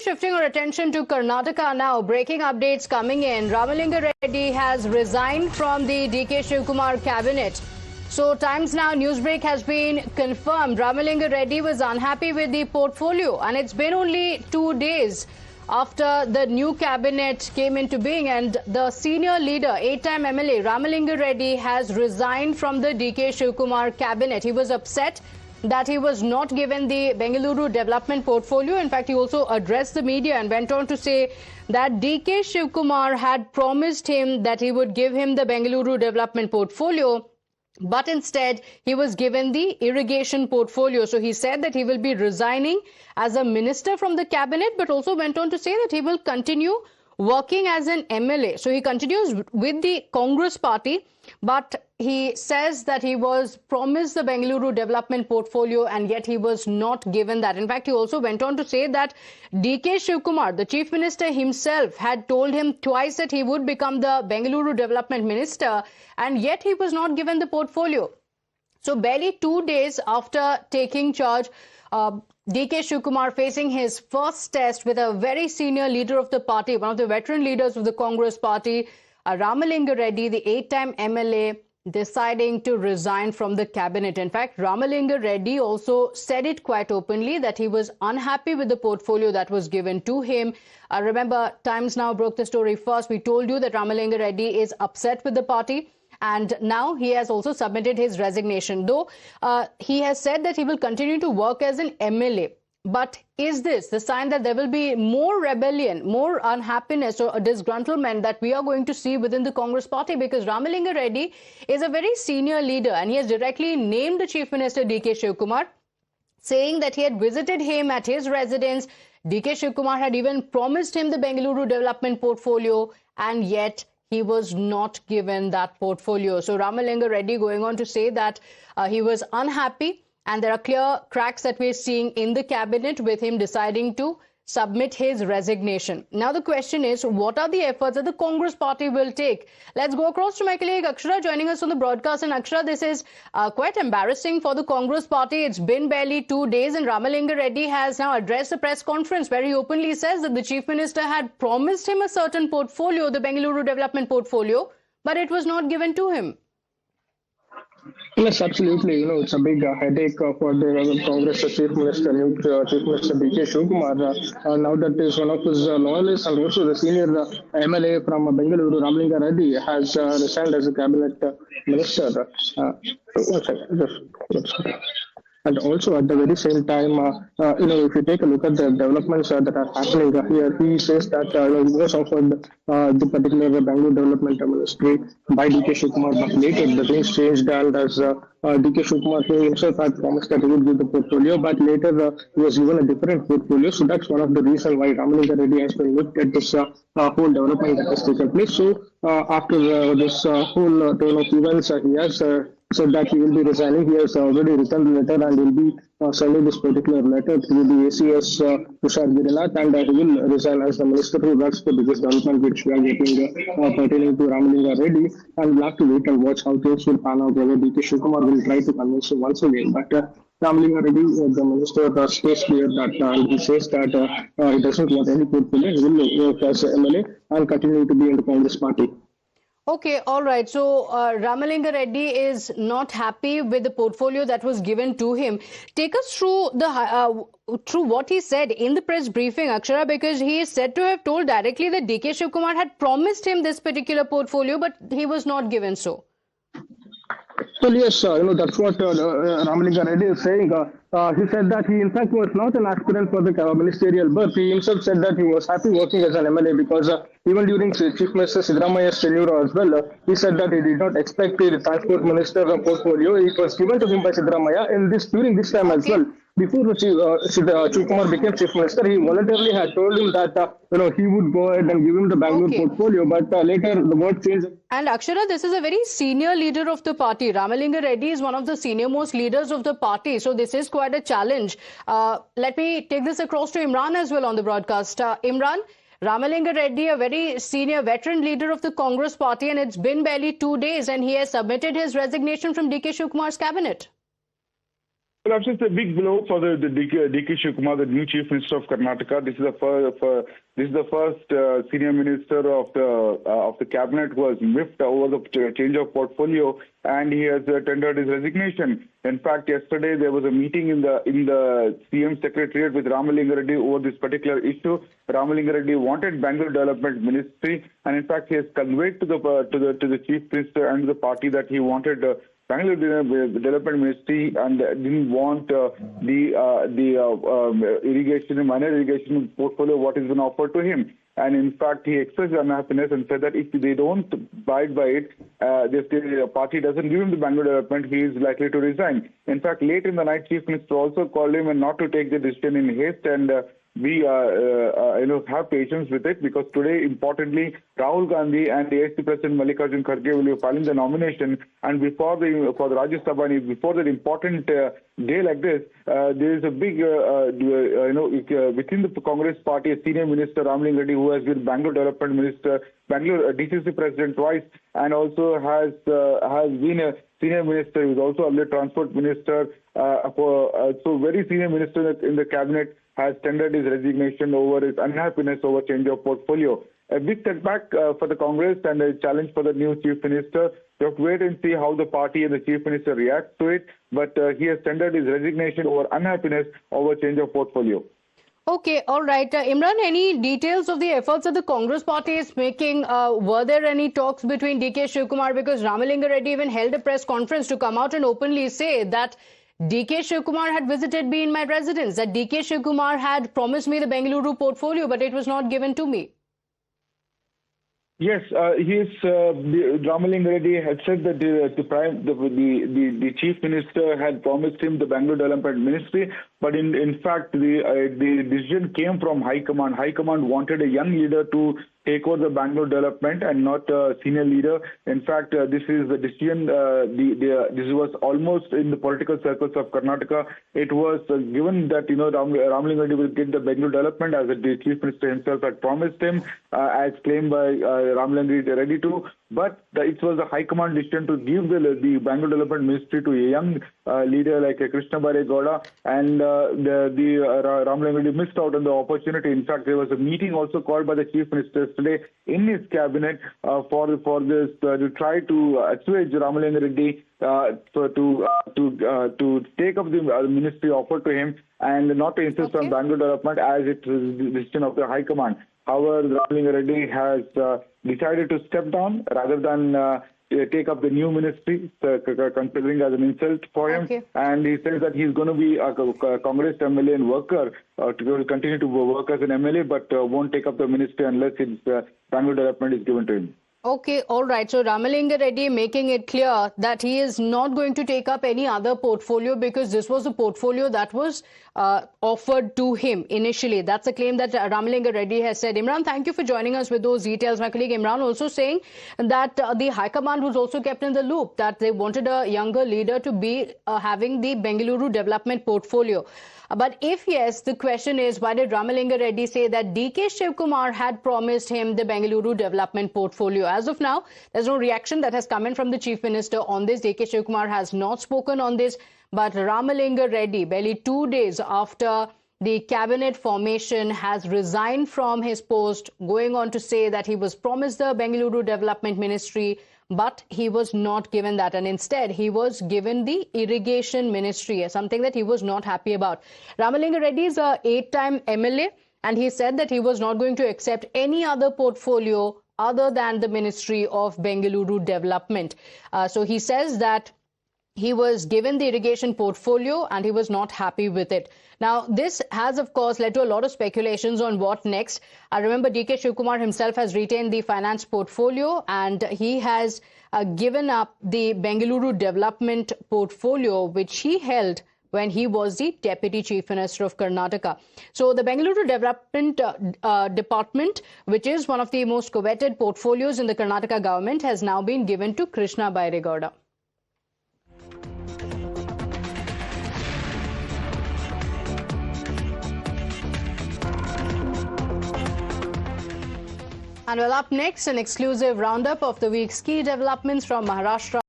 shifting our attention to Karnataka now. Breaking updates coming in. Ramalinga Reddy has resigned from the DK Shivakumar cabinet. So Times Now Newsbreak has been confirmed. Ramalinga Reddy was unhappy with the portfolio, and it's been only 2 days after the new cabinet came into being, and the senior leader, 8-time MLA Ramalinga Reddy, has resigned from the DK Shivakumar cabinet. He was upset that he was not given the Bengaluru development portfolio. In fact, he also addressed the media and went on to say that DK Shivakumar had promised him that he would give him the Bengaluru development portfolio, but instead he was given the irrigation portfolio. So he said that he will be resigning as a minister from the cabinet, but also went on to say that he will continue working as an MLA. So he continues with the Congress party, but he says that he was promised the Bengaluru development portfolio and yet he was not given that. In fact, he also went on to say that DK Shivakumar, the chief minister himself, had told him twice that he would become the Bengaluru development minister, and yet he was not given the portfolio. So barely 2 days after taking charge, DK Shivakumar facing his first test with a very senior leader of the party, one of the veteran leaders of the Congress party, Ramalinga Reddy, the 8-time MLA, deciding to resign from the cabinet. In fact, Ramalinga Reddy also said it quite openly that he was unhappy with the portfolio that was given to him. Remember, Times Now broke the story first. We told you that Ramalinga Reddy is upset with the party, and now he has also submitted his resignation, though he has said that he will continue to work as an MLA. But is this the sign that there will be more rebellion, more unhappiness or disgruntlement that we are going to see within the Congress party? Because Ramalinga Reddy is a very senior leader and he has directly named the Chief Minister DK Shivakumar, saying that he had visited him at his residence. DK Shivakumar had even promised him the Bengaluru development portfolio, and yet he was not given that portfolio. So Ramalinga Reddy going on to say that he was unhappy, and there are clear cracks that we're seeing in the cabinet with him deciding to submit his resignation. Now the question is, what are the efforts that the Congress party will take? Let's go across to my colleague Akshara joining us on the broadcast. And Akshara, this is quite embarrassing for the Congress party. It's been barely 2 days and Ramalinga Reddy has now addressed a press conference where he openly says that the Chief Minister had promised him a certain portfolio, the Bengaluru development portfolio, but it was not given to him. Yes, absolutely. It's a big headache for the Congress Chief Minister, new Chief Minister DK Shivakumar. Now that is one of his loyalists and also the senior MLA from Bengaluru, Ramalinga Reddy, has resigned as a cabinet minister. One second. And also at the very same time, if you take a look at the developments that are happening here, he says that he was offered the particular Bangalore development ministry by DK Shivakumar, but later the things changed, and as DK Shivakumar himself had promised that he would give the portfolio, but later he was given a different portfolio. So that's one of the reasons why Ramalinga Reddy has been looked at this whole development that has taken place. So after this whole turn of events, he has said that he will be resigning. He has already written the letter and will be sending this particular letter to the ACS Tushar Girinath, and he will resign as the minister who works for the biggest development which we are getting pertaining to Ramalinga Reddy. And we'll have to wait and watch how things will pan out, whether DK Shivakumar will try to convince him once again. But Ramalinga Reddy, the minister, stays clear that he says that he doesn't want any portfolio. He will work as MLA and continue to be in the Congress party. Okay, all right. So Ramalinga Reddy is not happy with the portfolio that was given to him. Take us through the through what he said in the press briefing, Akshara, because he is said to have told directly that DK Shivakumar had promised him this particular portfolio, but he was not given so. Well, yes, that's what Ramalinga Reddy is saying. He said that he, in fact, was not an aspirant for the ministerial berth. He himself said that he was happy working as an MLA because even during Chief Minister Siddaramaia's tenure as well, he said that he did not expect the transport minister portfolio. It was given to him by Siddaramaiah during this time as well. Before Shivakumar became Chief Minister, he voluntarily had told him that he would go ahead and give him the Bangalore portfolio, but later the word changed. And Akshara, this is a very senior leader of the party. Ramalinga Reddy is one of the senior most leaders of the party, so this is quite a challenge. Let me take this across to Imran as well on the broadcast. Imran, Ramalinga Reddy, a very senior veteran leader of the Congress party, and it's been barely 2 days and he has submitted his resignation from DK Shivakumar's cabinet. Well, actually, it's a big blow for the DK Shivakumar, the new Chief Minister of Karnataka. This is the first senior minister of the cabinet who has miffed over the change of portfolio, and he has tendered his resignation. In fact, yesterday there was a meeting in the CM Secretariat with Ramalinga Reddy over this particular issue. Ramalinga Reddy wanted Bangalore Development Ministry, and in fact, he has conveyed to the Chief Minister and the party that he wanted. Bangalore Development Ministry and didn't want irrigation, minor irrigation portfolio what has been offered to him. And in fact, he expressed unhappiness and said that if they don't abide by it, if the party doesn't give him the Bangalore development, he is likely to resign. In fact, late in the night, Chief Minister also called him and not to take the decision in haste and we have patience with it, because today, importantly, Rahul Gandhi and the ASP President Mallikarjun Kharge will be filing the nomination, and for the Rajya Sabha, before that important day like this, there is a big within the Congress party, a senior minister Ramalinga Reddy, who has been Bangalore Development Minister, Bangalore DCC President twice, and also has been a senior minister. He was also a transport minister, so very senior minister in the cabinet, has tendered his resignation over his unhappiness over change of portfolio. A big setback for the Congress and a challenge for the new Chief Minister. We have to wait and see how the party and the Chief Minister react to it. But he has tendered his resignation over unhappiness over change of portfolio. Okay, all right. Imran, any details of the efforts that the Congress party is making? Were there any talks between DK Shivakumar? Because Ramalinga Reddy even held a press conference to come out and openly say that DK Shivakumar had visited me in my residence, that DK Shivakumar had promised me the Bengaluru portfolio, but it was not given to me. Yes, Ramalinga Reddy had said that the Chief Minister had promised him the Bangalore Development Ministry, but in fact the decision came from High Command. High Command wanted a young leader to take over the Bangalore development and not a senior leader. In fact, this is the decision. This was almost in the political circles of Karnataka. It was given that Ramalinga Reddy will get the Bangalore development as the Chief Minister himself had promised him, as claimed by Ramalinga Reddy too. But it was the High Command decision to give the Bangalore Development Ministry to a young leader like Krishna Baregoda, and Ramalinga Reddy missed out on the opportunity. In fact, there was a meeting also called by the Chief Minister today in his cabinet for this to try to assuage Ramalinga Reddy to take up the ministry offered to him and not to insist on Bangalore development as it was the decision of the High Command. However, Ramalinga Reddy has decided to step down rather than take up the new ministry, considering as an insult for him. Okay. And he says that he's going to be a Congress MLA and worker, to continue to work as an MLA, but won't take up the ministry unless his Bangalore development is given to him. Okay, all right. So Ramalinga Reddy making it clear that he is not going to take up any other portfolio because this was a portfolio that was offered to him initially. That's a claim that Ramalinga Reddy has said. Imran, thank you for joining us with those details. My colleague Imran also saying that the High Command was also kept in the loop, that they wanted a younger leader to be having the Bengaluru development portfolio. But if yes, the question is, why did Ramalinga Reddy say that DK Shivakumar had promised him the Bengaluru development portfolio? As of now, there's no reaction that has come in from the Chief Minister on this. DK Shivakumar has not spoken on this. But Ramalinga Reddy, barely 2 days after the cabinet formation, has resigned from his post, going on to say that he was promised the Bengaluru Development Ministry, but he was not given that, and instead he was given the irrigation ministry, something that he was not happy about. Ramalinga Reddy is a 8-time MLA, and he said that he was not going to accept any other portfolio other than the Ministry of Bengaluru Development. So he says that he was given the irrigation portfolio and he was not happy with it. Now, this has, of course, led to a lot of speculations on what next. I remember DK Shivakumar himself has retained the finance portfolio and he has given up the Bengaluru development portfolio, which he held when he was the Deputy Chief Minister of Karnataka. So the Bengaluru Development Department, which is one of the most coveted portfolios in the Karnataka government, has now been given to Krishna Baregoda. And well, up next, an exclusive roundup of the week's key developments from Maharashtra.